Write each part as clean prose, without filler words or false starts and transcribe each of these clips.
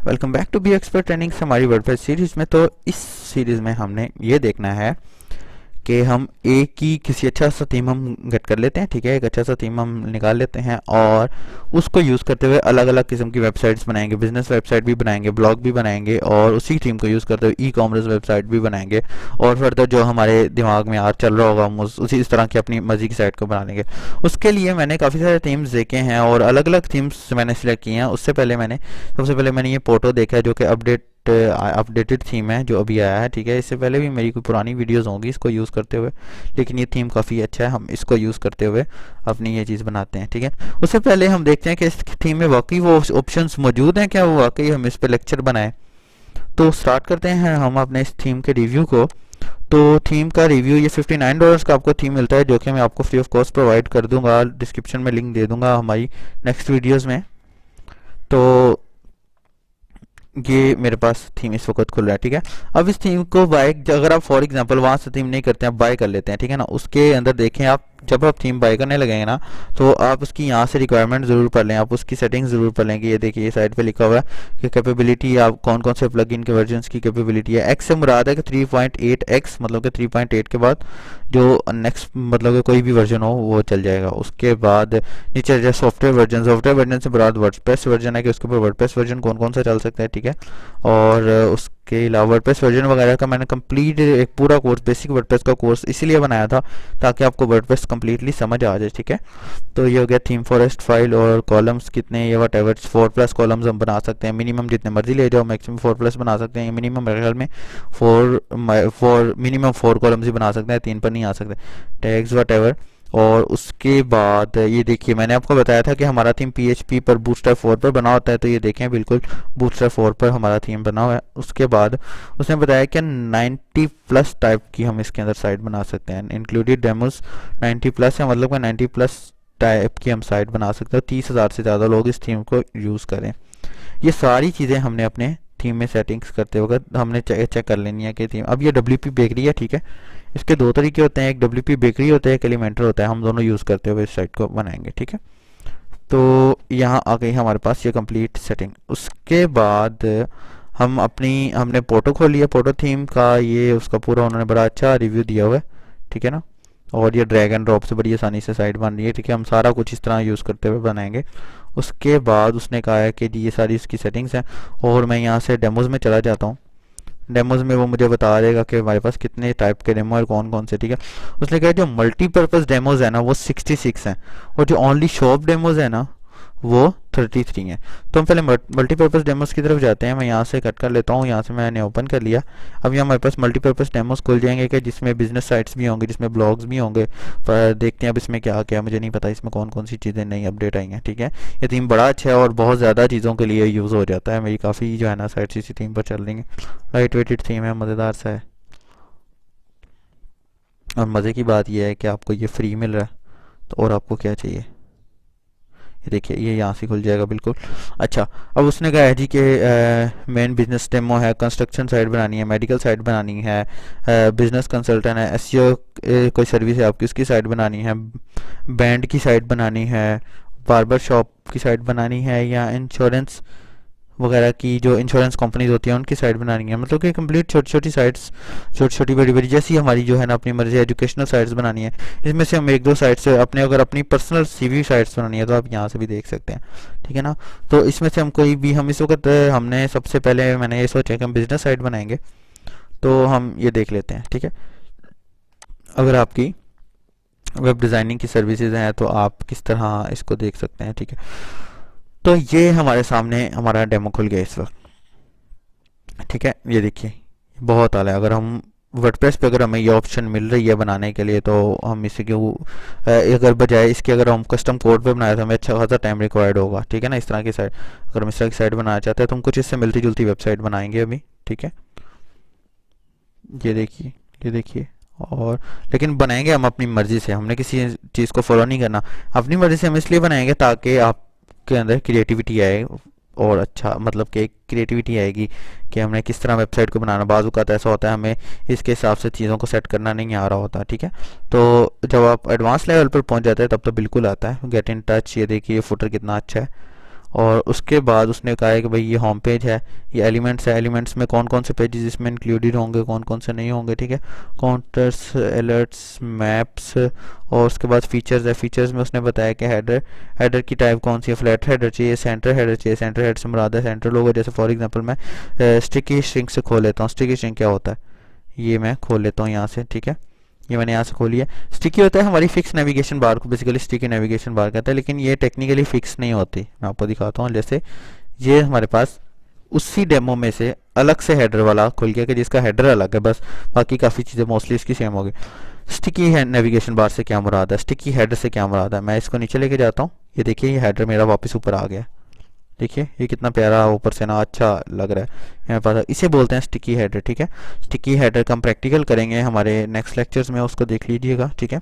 Welcome back to Be Expert trainings हमारी WordPress series में। तो इस सीरीज में हमने ये देखना है कि हम एक ही किसी अच्छा सा थीम हम गेट कर लेते हैं। ठीक है, एक अच्छा सा थीम हम निकाल लेते हैं और उसको यूज़ करते हुए अलग अलग किस्म की वेबसाइट्स बनाएंगे, बिजनेस वेबसाइट भी बनाएंगे, ब्लॉग भी बनाएंगे और उसी थीम को यूज़ करते हुए ई कॉमर्स वेबसाइट भी बनाएंगे। और फर्दर जो हमारे दिमाग में यार चल रहा होगा हम उसी इस तरह की अपनी मर्जी की साइट को बना लेंगे। उसके लिए मैंने काफ़ी सारे थीम्स देखे हैं और अलग अलग थीम्स मैंने सिलेक्ट किए हैं। उससे पहले मैंने सबसे पहले मैंने ये पोर्टो देखा है जो कि अपडेटेड थीम है जो अभी आया है। ठीक है, इससे पहले भी मेरी कोई पुरानी वीडियोस होंगी इसको यूज़ करते हुए, लेकिन ये थीम काफ़ी अच्छा है, हम इसको यूज़ करते हुए अपनी ये चीज़ बनाते हैं। ठीक है, उससे पहले हम देखते हैं कि इस थीम में वाकई वो ऑप्शंस मौजूद हैं क्या, वो वाकई हम इस पर लेक्चर बनाएं। तो स्टार्ट करते हैं हम अपने इस थीम के रिव्यू को। तो थीम का रिव्यू ये $59 का आपको थीम मिलता है जो कि मैं आपको फ्री ऑफ कॉस्ट प्रोवाइड कर दूंगा, डिस्क्रिप्शन में लिंक दे दूंगा हमारी नेक्स्ट वीडियोज़ में। तो ये मेरे पास थीम इस वक्त खुल रहा है। ठीक है, अब इस थीम को बाय अगर आप फॉर एग्जांपल वहाँ से थीम नहीं करते हैं, बाय कर लेते हैं। ठीक है ना, उसके अंदर देखें आप जब आप थीम बाय करने लगेंगे ना तो आप उसकी यहाँ से रिक्वायरमेंट ज़रूर पढ़ लें, आप उसकी सेटिंग्स ज़रूर पढ़ लें कि ये देखिए ये साइड पे लिखा हुआ है कि कैपेबिलिटी आप कौन कौन से प्लगइन के वर्जन्स की कैपेबिलिटी है। एक्स से मुराद है कि 3.8x, मतलब कि 3.8 के बाद जो नेक्स्ट मतलब कि कोई भी वर्जन हो वो चल जाएगा। उसके बाद नीचे जो सॉफ्टवेयर वर्जन से मुराद वर्डप्रेस वर्जन है कि उसके ऊपर वर्डप्रेस वर्जन कौन कौन सा चल सकता है। ठीक है, और उसके अलावा वर्डप्रेस वर्जन वगैरह का मैंने कंप्लीट एक पूरा कोर्स, बेसिक वर्डप्रेस का कोर्स इसीलिए बनाया था ताकि आपको वर्डप्रेस कंप्लीटली समझ आ जाए। ठीक है, तो ये हो गया थीम फॉरेस्ट फाइल और कॉलम्स कितने, ये वट एवर 4+ कॉलम्स हम बना सकते हैं, मिनिमम जितने मर्जी ले जाओ, मैक्सिमम 4+ बना सकते हैं। मिनिमम मेरे ख्याल में मिनिमम 4 कॉलम्स ही बना सकते हैं, 3 पर नहीं आ सकते। Tags what ever. और उसके बाद ये देखिए मैंने आपको बताया था कि हमारा थीम PHP पर बूटस्ट्रैप 4 पर बना होता है, तो ये देखें बिल्कुल बूटस्ट्रैप 4 पर हमारा थीम बना हुआ है। उसके बाद उसने बताया कि 90+ टाइप की हम इसके अंदर साइट बना सकते हैं, इंक्लूडेड डेमोस 90+ है, मतलब कि 90+ टाइप की हम साइट बना सकते हैं। 30,000 से ज़्यादा लोग इस थीम को यूज़ करें। ये सारी चीज़ें हमने अपने थीम में सेटिंग्स करते वक्त हमने चेक कर लेनी है कि थीम। अब ये WP बेकरी है। ठीक है, इसके दो तरीके होते हैं, एक WP बेकरी होता है, एक एलिमेंटर होता है, हम दोनों यूज़ करते हुए इस साइट को बनाएंगे। ठीक है, तो यहाँ आ गई हमारे पास ये कंप्लीट सेटिंग। उसके बाद हमने पोर्टो खोल लिया, पोर्टो थीम का ये उसका पूरा उन्होंने बड़ा अच्छा रिव्यू दिया हुआ है। ठीक है ना, और ये ड्रैग एंड ड्रॉप से बड़ी आसानी से साइट बन रही है। ठीक है, हम सारा कुछ इस तरह यूज़ करते हुए बनाएंगे। उसके बाद उसने कहा है कि जी ये सारी इसकी सेटिंग्स हैं और मैं यहाँ से डेमोज़ में चला जाता हूँ। डेमोज में वो मुझे बता देगा कि हमारे पास कितने टाइप के डेमो और कौन कौन से। ठीक है, उसने कहा जो मल्टीपर्पज़ डेमोज है ना वो 66 हैं और जो ओनली शॉप डेमोज है ना वो 33 हैं। तो हम पहले मल्टीपर्पज़ डेमोज की तरफ जाते हैं। मैं यहाँ से कट कर लेता हूँ, यहाँ से मैंने ओपन कर लिया। अब यहाँ हमारे पास मल्टीपर्पज़ डेमोज खुल जाएंगे कि जिसमें बिजनेस साइट्स भी होंगे, जिसमें ब्लॉग्स भी होंगे। पर देखते हैं अब इसमें क्या क्या, मुझे नहीं पता इसमें कौन कौन सी चीज़ें नई अपडेट आई हैं। ठीक है, ये थीम बड़ा अच्छा है और बहुत ज़्यादा चीज़ों के लिए यूज़ हो जाता है। मेरी काफ़ी जो है ना साइट्स इसी थीम पर चल रही हैं। लाइट वेटेड थीम है, मज़ेदार सा है और मज़े की बात यह है कि आपको ये फ्री मिल रहा है, तो और आपको क्या चाहिए। ये देखिए ये यहाँ से खुल जाएगा बिल्कुल। अच्छा, अब उसने कहा है जी कि मेन बिजनेस डेमो है, कंस्ट्रक्शन साइट बनानी है, मेडिकल साइट बनानी है, बिजनेस कंसल्टेंट है, एसईओ कोई सर्विस है आपकी उसकी साइट बनानी है, बैंड की साइट बनानी है, बार्बर शॉप की साइट बनानी है, या इंश्योरेंस वगैरह की जो इंश्योरेंस कंपनीज होती हैं उनकी साइट बनानी है। मतलब कि कंप्लीट छोटी छोटी साइट्स, छोटी छोटी बड़ी बड़ी जैसी हमारी जो है ना अपनी मर्जी एजुकेशनल साइट्स बनानी है। इसमें से हम एक दो साइट्स अपने अगर अपनी पर्सनल CV साइट्स बनानी है तो आप यहाँ से भी देख सकते हैं। ठीक है ना, तो इसमें से हम कोई भी, हम इस वक्त हमने सबसे पहले मैंने ये सोचा कि हम बिजनेस साइट बनाएंगे, तो हम ये देख लेते हैं। ठीक है, अगर आपकी वेब डिज़ाइनिंग की सर्विसेज हैं तो आप किस तरह इसको देख सकते हैं। ठीक है, तो ये हमारे सामने हमारा डेमो खुल गया इस वक्त। ठीक है, ये देखिए बहुत आला है। अगर हम वर्डप्रेस पे अगर हमें ये ऑप्शन मिल रही है बनाने के लिए तो हम इसे क्यों अगर बजाय इसके अगर हम कस्टम कोड पे बनाए तो हमें अच्छा खासा टाइम रिक्वायर्ड होगा। ठीक है ना, इस तरह की साइट अगर हम इस तरह की साइट बनाना चाहते हैं तो हम कुछ इससे मिलती जुलती वेबसाइट बनाएंगे अभी। ठीक है, ये देखिए ये देखिए। और लेकिन बनाएंगे हम अपनी मर्ज़ी से, हमने किसी चीज़ को फॉलो नहीं करना, अपनी मर्ज़ी से हम इसलिए बनाएंगे ताकि आपके अंदर क्रिएटिविटी आए और अच्छा मतलब कि क्रिएटिविटी आएगी कि हमने किस तरह वेबसाइट को बनाना। बाज़ औक़ात ऐसा होता है हमें इसके हिसाब से चीज़ों को सेट करना नहीं आ रहा होता। ठीक है, तो जब आप एडवांस लेवल पर पहुंच जाते हैं तब तो बिल्कुल आता है। गेट इन टच, ये देखिए फुटर कितना अच्छा है और उसके बाद उसने कहा है कि भाई ये होम पेज है, ये एलिमेंट्स है, एलिमेंट्स में कौन कौन से पेजेस इसमें इंक्लूडेड होंगे, कौन कौन से नहीं होंगे, ठीक है। काउंटर्स, अलर्ट्स, मैप्स, और उसके बाद फीचर्स है। फीचर्स में उसने बताया कि हेडर, हेडर की टाइप कौन सी है, फ्लैट हेडर चाहिए, सेंटर हेडर चाहिए। सेंटर हेडर से मुराद है सेंटर लोगो। जैसे फॉर एग्जांपल मैं स्टिकी स्ट्रिंग से खोल लेता हूँ। स्टिकी स्ट्रिंग क्या होता है, ये मैं खोल लेता हूँ यहाँ से, ठीक है। ये मैंने यहाँ से खोली है। स्टिकी होता है हमारी फिक्स नेविगेशन बार को बेसिकली स्टिकी नेविगेशन बार कहता है, लेकिन ये टेक्निकली फिक्स नहीं होती। मैं आपको दिखाता हूँ। जैसे ये हमारे पास उसी डेमो में से अलग से हेडर वाला खुल गया कि जिसका हेडर अलग है, बस बाकी काफ़ी चीज़ें मोस्टली इसकी सेम हो गई। स्टिकी है नेविगेशन बार से क्या मुराद है, स्टिकी हेडर से क्या मुराद है, मैं इसको नीचे लेके जाता हूँ। ये देखिए ये हेडर मेरा वापस ऊपर आ गया। देखिए ये कितना प्यारा ऊपर से ना अच्छा लग रहा है। यहाँ पर इसे बोलते हैं स्टिकी हेडर, ठीक है। स्टिकी हेडर का हम प्रैक्टिकल करेंगे हमारे नेक्स्ट लेक्चर्स में, उसको देख लीजिएगा, ठीक है।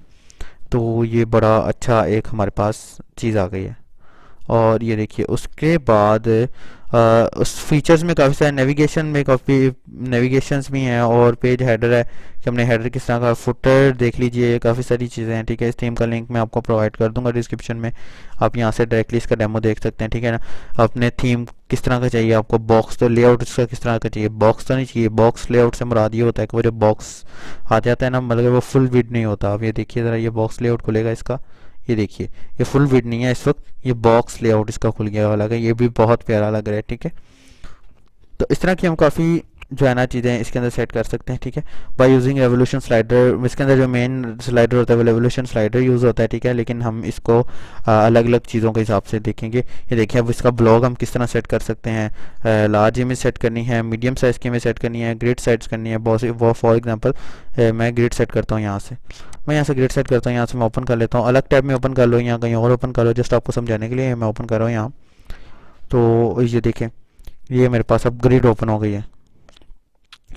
तो ये बड़ा अच्छा एक हमारे पास चीज़ आ गई है। और ये देखिए उसके बाद उस फीचर्स में काफ़ी सारे नेविगेशन में काफ़ी नेविगेशंस भी हैं, और पेज हेडर है कि हमने हेडर किस तरह का, फुटर देख लीजिए, काफ़ी सारी चीज़ें हैं, ठीक है। इस थीम का लिंक मैं आपको प्रोवाइड कर दूंगा डिस्क्रिप्शन में, आप यहाँ से डायरेक्टली इसका डेमो देख सकते हैं, ठीक है ना। अपने थीम किस तरह का चाहिए आपको, बॉक्स तो लेआउट इसका किस तरह का चाहिए, बॉक्स तो नहीं चाहिए। बॉक्स लेआउट से मुराद ये होता है कि वो जो बॉक्स आ जाता है ना, मतलब वो फुल विड नहीं होता। अब ये देखिए ज़रा, ये बॉक्स लेआउट खुलेगा इसका, ये देखिए ये फुल विड नहीं है इस वक्त, ये बॉक्स लेआउट इसका खुल गया वाला है। ये भी बहुत प्यारा लग रहा है, ठीक है। तो इस तरह की हम काफ़ी जो है ना चीज़ें इसके अंदर सेट कर सकते हैं, ठीक है। बाय यूजिंग रेवोल्यूशन स्लाइडर, इसके अंदर जो मेन स्लाइडर होता है वो रेवोल्यूशन स्लाइडर यूज़ होता है, ठीक है। लेकिन हम इसको अलग अलग चीज़ों के हिसाब से देखेंगे। ये देखिए अब इसका ब्लॉग हम किस तरह सेट कर सकते हैं। लार्ज इमेज सेट करनी है, मीडियम साइज़ की इमेज सेट करनी है, ग्रिड सेट्स करनी है, बहुत सी वो फॉर एग्जांपल मैं ग्रिड सेट करता हूँ यहाँ से। मैं यहाँ से ग्रिड सेट करता हूँ, यहाँ से मैं ओपन कर लेता हूँ। अलग टैब में ओपन कर लो, यहाँ कहीं और ओपन कर लो, जस्ट आपको समझाने के लिए मैं ओपन कर रहा हूँ यहाँ। तो ये देखें ये मेरे पास अब ग्रिड ओपन हो गई है।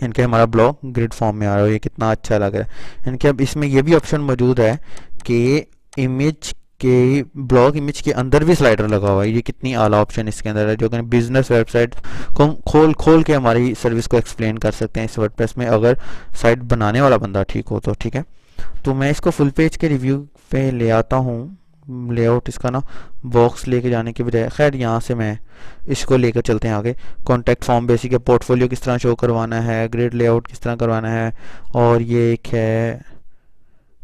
इनके हमारा ब्लॉक ग्रिड फॉर्म में आ रहा है, ये कितना अच्छा लग रहा है। इनके अब इसमें ये भी ऑप्शन मौजूद है कि इमेज के ब्लॉग इमेज के अंदर भी स्लाइडर लगा हुआ है। ये कितनी आला ऑप्शन इसके अंदर है, जो कि बिजनेस वेबसाइट को हम खोल खोल के हमारी सर्विस को एक्सप्लेन कर सकते हैं इस वर्डप्रेस में, अगर साइट बनाने वाला बंदा ठीक हो तो, ठीक है। तो मैं इसको फुल पेज के रिव्यू पे ले आता हूँ। लेआउट इसका ना बॉक्स लेके जाने के बजाय, खैर यहाँ से मैं इसको लेकर चलते हैं आगे। कॉन्टैक्ट फॉर्म बेसिक है, पोर्टफोलियो किस तरह शो करवाना है, ग्रिड लेआउट किस तरह करवाना है, और ये एक है,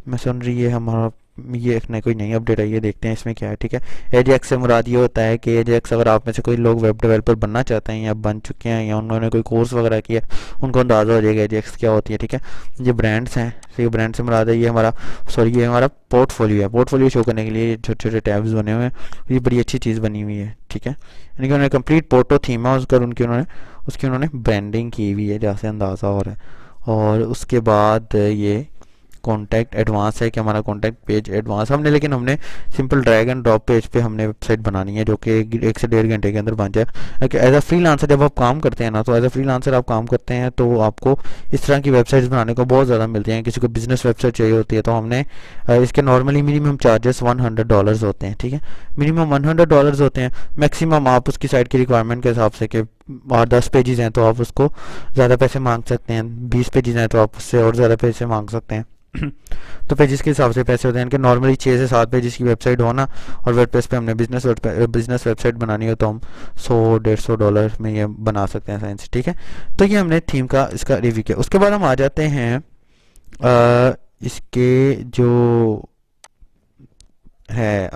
मैं सुन रही है हमारा, ये एक नई कोई नई अपडेट है, ये देखते हैं इसमें क्या है, ठीक है। एजेक्स से मुराद ये होता है कि एजेक्स अगर आप में से कोई लोग वेब डेवलपर बनना चाहते हैं या बन चुके हैं या उन्होंने कोई कोर्स वगैरह किया, उनको अंदाज़ा हो जाएगा एजेक्स क्या होती है, ठीक है। ये ब्रांड्स हैं, तो ये ब्रांड से मुराद है, ये हमारा सॉरी ये हमारा पोर्टफोलियो है। पोर्टफोलियो शो करने के लिए छोटे छोटे टैब्स बने हुए हैं, ये बड़ी अच्छी चीज़ बनी हुई है, ठीक है। यानी कि उन्होंने कंप्लीट पोर्टो थीम है उसका, उसकी उन्होंने ब्रांडिंग की हुई है, जहाँ से अंदाज़ा हो रहा है। और उसके बाद ये कॉन्टैक्ट एडवांस है कि हमारा कॉन्टैक्ट पेज एडवांस हमने, लेकिन हमने simple drag and drop page पे हमने वेबसाइट बनानी है जो कि 1 से 1.5 घंटे के अंदर बन जाए। एज अ फ्रीलांसर जब आप काम करते हैं ना, तो एज अ फ्रीलांसर आप काम करते हैं तो आपको इस तरह की वेबसाइट्स बनाने को बहुत ज़्यादा मिलती हैं। किसी को बिजनेस वेबसाइट चाहिए होती है तो हमने इसके नॉर्मली मिनिमम चार्जेस $100 होते हैं, ठीक है। मिनिमम $100 होते हैं। मैक्सिमम आप उसकी साइट की रिक्वायरमेंट के हिसाब से कि 10 पेजेस हैं तो आप उसको ज़्यादा पैसे मांग सकते हैं, 20 पेजेस हैं तो आप उससे और ज़्यादा पैसे मांग सकते हैं। तो पेजेस के हिसाब से पैसे होते हैं इनके। नॉर्मली 6 से 7 पेजेस की वेबसाइट हो ना, और वर्डप्रेस पे हमने बिजनेस वेबसाइट बनानी हो तो हम $100-150 में ये बना सकते हैं आसानी से, ठीक है। तो ये हमने थीम का इसका रिव्यू किया। उसके बाद हम आ जाते हैं इसके जो है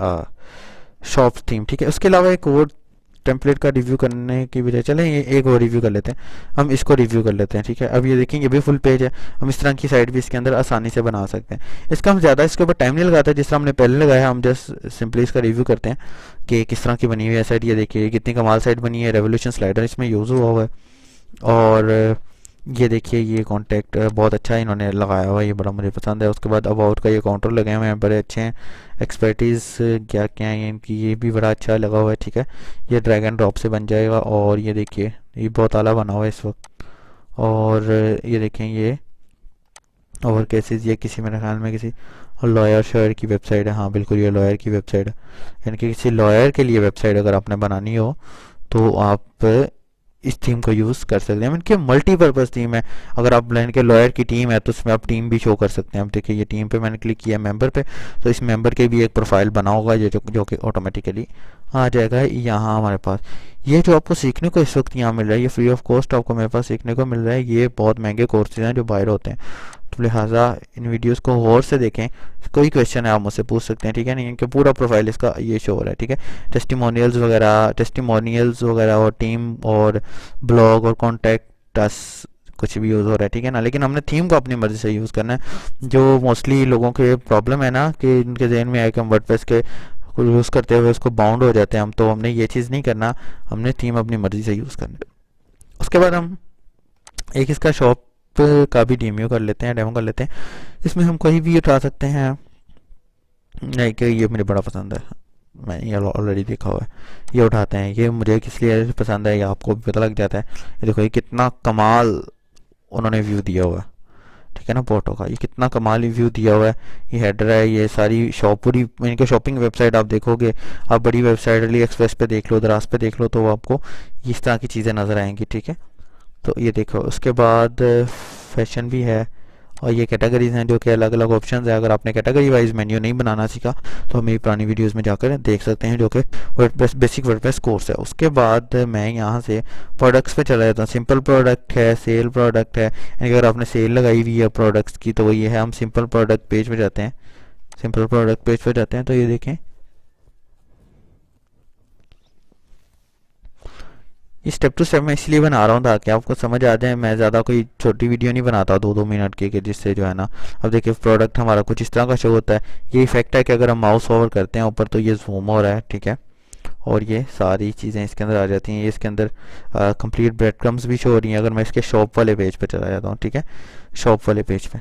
शॉप थीम, ठीक है। उसके अलावा एक और टेम्पलेट का रिव्यू करने की बजाय चलें ये एक और रिव्यू कर लेते हैं, हम इसको रिव्यू कर लेते हैं, ठीक है। अब ये देखेंगे ये भी फुल पेज है, हम इस तरह की साइट भी इसके अंदर आसानी से बना सकते हैं। इसका हम ज़्यादा इसके ऊपर टाइम नहीं लगाते जिस तरह हमने पहले लगाया, हम जस्ट सिंपली इसका रिव्यू करते हैं कि किस तरह की बनी हुई है साइट। ये देखिए कितनी कमाल साइट बनी है, रेवोल्यूशन स्लाइडर इसमें यूज़ हुआ है। और ये देखिए ये कॉन्टैक्ट बहुत अच्छा इन्होंने लगाया हुआ है, ये बड़ा मुझे पसंद है। उसके बाद अबाउट का ये काउंटर लगे हुए हैं, बड़े अच्छे हैं। एक्सपर्टीज़ क्या क्या है इनकी, ये भी बड़ा अच्छा लगा हुआ है, ठीक है। ये ड्रैग एंड ड्रॉप से बन जाएगा। और ये देखिए ये बहुत आला बना हुआ है इस वक्त। और ये देखें ये और केसेस, ये किसी मेरे ख्याल में किसी लॉयर शॉयर की वेबसाइट है, हाँ बिल्कुल ये लॉयर की वेबसाइट है। यानी कि किसी लॉयर के लिए वेबसाइट अगर आपने बनानी हो तो आप इस थीम को यूज़ कर सकते हैं। इनके मल्टीपर्पज़ थीम है। अगर आप इनके लॉयर की टीम है तो उसमें आप टीम भी शो कर सकते हैं। अब देखिए ये टीम पे मैंने क्लिक किया मेंबर पे, तो इस मेंबर के भी एक प्रोफाइल बना होगा जो कि ऑटोमेटिकली आ जाएगा यहाँ हमारे पास। ये जो आपको सीखने को इस वक्त यहाँ मिल रहा है, ये फ्री ऑफ कॉस्ट आपको मेरे पास सीखने को मिल रहा है। ये बहुत महंगे कोर्सेज हैं जो बाहर होते हैं, तो लिहाजा इन वीडियोस को गौर से देखें। कोई क्वेश्चन है आप मुझसे पूछ सकते हैं, ठीक है। नहीं कि पूरा प्रोफाइल इसका ये शो हो रहा है, ठीक है। टेस्टिमोनियल्स वगैरह और टीम और ब्लॉग और कॉन्टैक्ट अस कुछ भी यूज़ हो रहा है, ठीक है ना। लेकिन हमने थीम को अपनी मर्ज़ी से यूज़ करना है। जो मोस्टली लोगों के प्रॉब्लम है ना कि इनके जहन में आया कि हम वर्डप्रेस के यूज़ करते हुए उसको बाउंड हो जाते हैं हम, तो हमने ये चीज़ नहीं करना। हमने थीम अपनी मर्ज़ी से यूज़ करना है। उसके बाद हम एक इसका शॉप का भी डेमो कर लेते हैं, इसमें हम कोई भी उठा सकते हैं। नहीं कि ये मुझे बड़ा पसंद है, मैंने ये ऑलरेडी देखा हुआ है। ये उठाते हैं, ये मुझे किस लिए पसंद है ये आपको भी पता लग जाता है। ये देखो ये कितना कमाल उन्होंने व्यू दिया हुआ है, ठीक है ना। फोटो का ये कितना कमाल व्यू दिया हुआ है। ये हेडर है, ये सारी शॉप पूरी इनके शॉपिंग वेबसाइट आप देखोगे, आप बड़ी वेबसाइट अली एक्सप्रेस पे देख लो, दराज पे देख लो, तो आपको इस तरह की चीज़ें नज़र आएंगी, ठीक है। तो ये देखो, उसके बाद फैशन भी है और ये कैटेगरीज हैं जो कि अलग अलग ऑप्शंस है। अगर आपने कैटेगरी वाइज मेन्यू नहीं बनाना सीखा तो मेरी पुरानी वीडियोस में जाकर देख सकते हैं, जो कि वर्डप्रेस बेसिक वर्डप्रेस कोर्स है। उसके बाद मैं यहाँ से प्रोडक्ट्स पे चला जाता हूँ। सिंपल प्रोडक्ट है, सेल प्रोडक्ट है, यानी अगर आपने सेल लगाई हुई है प्रोडक्ट्स की तो वो ये है। हम सिंपल प्रोडक्ट पेज पे जाते हैं, तो ये देखें ये स्टेप टू स्टेप मैं इसलिए बना रहा हूँ ताकि आपको समझ आ जाए। मैं ज़्यादा कोई छोटी वीडियो नहीं बनाता 2-2 मिनट की, कि जिससे जो है ना, अब देखिए प्रोडक्ट हमारा कुछ इस तरह का शो होता है। ये इफेक्ट है कि अगर हम माउस ओवर करते हैं ऊपर तो ये जूम हो रहा है, ठीक है। और ये सारी चीज़ें इसके अंदर आ जाती हैं। ये इसके अंदर कंप्लीट ब्रेड क्रम्स भी शो हो रही हैं। अगर मैं इसके शॉप वाले पेज पे चला जाता हूँ, ठीक है, शॉप वाले पेज पे,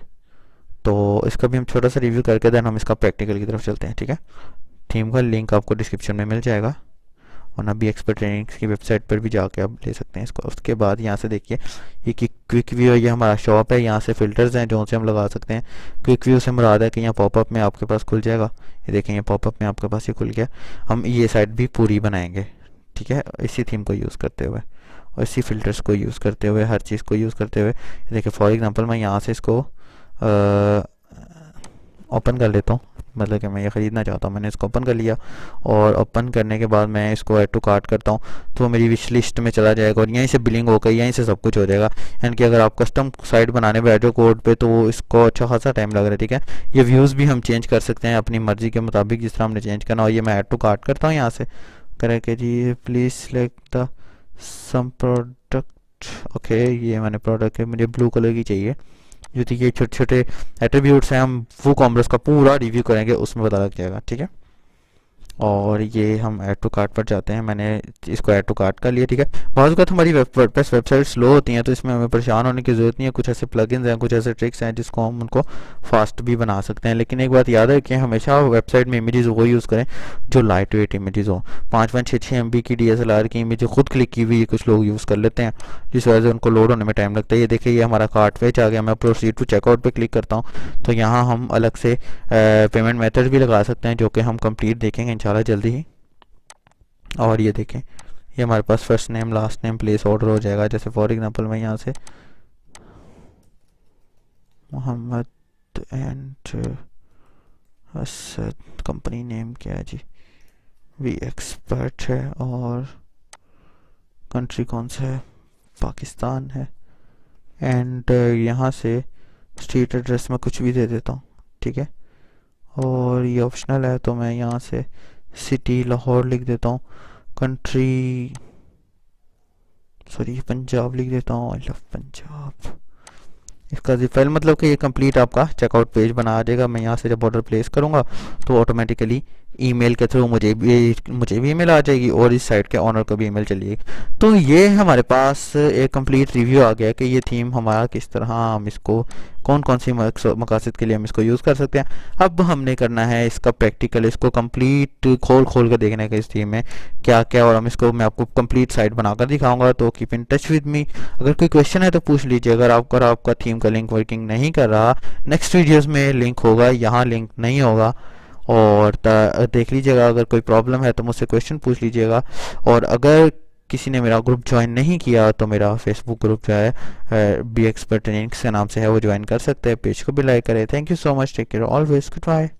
तो इसका भी हम छोटा सा रिव्यू करके देन हम इसका प्रैक्टिकल की तरफ चलते हैं, ठीक है। थीम का लिंक आपको डिस्क्रिप्शन में मिल जाएगा, और अभी एक्सपर्ट ट्रेनिंग्स की वेबसाइट पर भी जाके आप ले सकते हैं इसको। उसके बाद यहाँ से देखिए ये क्विक व्यू है, ये हमारा शॉप है। यहाँ से फ़िल्टर्स हैं जो से हम लगा सकते हैं। क्विक व्यू से मुराद है कि यहाँ पॉपअप में आपके पास खुल जाएगा। ये देखें, ये पॉपअप में आपके पास ये खुल गया। हम ये साइड भी पूरी बनाएंगे, ठीक है, इसी थीम को यूज़ करते हुए और इसी फ़िल्टर्स को यूज़ करते हुए, हर चीज़ को यूज़ करते हुए। देखिए फॉर एग्ज़ाम्पल मैं यहाँ से इसको ओपन कर लेता हूँ, मतलब कि मैं ये ख़रीदना चाहता हूँ। मैंने इसको ओपन कर लिया और ओपन करने के बाद मैं इसको ऐड टू कार्ट करता हूँ तो मेरी विश लिस्ट में चला जाएगा और यहीं से बिलिंग होकर यहीं से सब कुछ हो जाएगा। यानी कि अगर आप कस्टम साइट बनाने बैठो कोड पे तो इसको अच्छा खासा टाइम लग रहा है, ठीक है। ये व्यूज़ भी हम चेंज कर सकते हैं अपनी मर्ज़ी के मुताबिक, जिस तरह हमने चेंज करना हो। ये मैं ऐड टू कार्ट करता हूँ यहाँ से करके जी, please select the some product. Okay, ये मैंने प्रोडक्ट है, मुझे ब्लू कलर की चाहिए। जो देखिए छोटे छोटे एट्रीब्यूट्स हैं, हम वो कॉमर्स का पूरा रिव्यू करेंगे, उसमें पता लग जाएगा, ठीक है। और ये हम ऐड टू कार्ट पर जाते हैं। मैंने इसको ऐड टू कार्ट कर लिया, ठीक है। बहुत वक्त हमारी वर्डप्रेस वेबसाइट स्लो होती हैं तो इसमें हमें परेशान होने की ज़रूरत नहीं है। कुछ ऐसे प्लगइन्स हैं, कुछ ऐसे ट्रिक्स हैं जिसको हम उनको फास्ट भी बना सकते हैं। लेकिन एक बात याद है कि हमेशा वेबसाइट में इमेजेस वो यूज़ करें जो लाइट वेट इमेजेस हो। 5-5, 6-6 MB की DSLR की इमेज खुद क्लिक की हुई कुछ लोग यूज़ कर लेते हैं, जिस वजह से उनको लोड होने में टाइम लगता है। ये देखिए, ये हमारा कार्ट पेज आ गया। मैं प्रोसीड टू चेकआउट पे क्लिक करता हूँ तो यहाँ हम अलग से पेमेंट मेथड भी लगा सकते हैं, जो कि हम कंप्लीट देखेंगे इंशाल्लाह जल्दी ही। और ये देखें, ये हमारे पास first name last name place order हो जाएगा। जैसे फॉर एग्जांपल मैं यहाँ से Mohammad and Asad, company name क्या है जी, वी एक्सपर्ट है, और कंट्री कौन सा है, पाकिस्तान है। एंड यहाँ से स्ट्रीट एड्रेस में कुछ भी दे देता हूँ, ठीक है। और ये ऑप्शनल है तो मैं यहाँ से सिटी लाहौर लिख देता हूँ, कंट्री सॉरी पंजाब लिख देता हूँ, आई लव पंजाब। इसका फाइल मतलब कि ये कंप्लीट आपका चेकआउट पेज बना देगा। मैं यहाँ से जब ऑर्डर प्लेस करूँगा तो ऑटोमेटिकली ईमेल के थ्रू मुझे भी ईमेल आ जाएगी और इस साइट के ऑनर को भी ईमेल चलिएगी। तो ये हमारे पास एक कंप्लीट रिव्यू आ गया कि ये थीम हमारा किस तरह हम इसको कौन कौन सी मकासद के लिए हम इसको यूज़ कर सकते हैं। अब हमने करना है इसका प्रैक्टिकल, इसको कंप्लीट खोल खोल कर देखने का इस थीम में क्या क्या, और हम इसको मैं आपको कंप्लीट साइट बनाकर दिखाऊंगा। तो keep in touch with me. अगर कोई क्वेश्चन है तो पूछ लीजिए। अगर आपका थीम का लिंक वर्किंग नहीं कर रहा, नेक्स्ट वीडियोज़ में लिंक होगा, यहाँ लिंक नहीं होगा, और देख लीजिएगा। अगर कोई प्रॉब्लम है तो मुझसे क्वेश्चन पूछ लीजिएगा। और अगर किसी ने मेरा ग्रुप ज्वाइन नहीं किया तो मेरा फेसबुक ग्रुप जो है बी एक्सपर्ट ट्रेनिंग्स के नाम से है, वो ज्वाइन कर सकते हैं। पेज को भी लाइक करें। Thank you so much, take care always, good bye.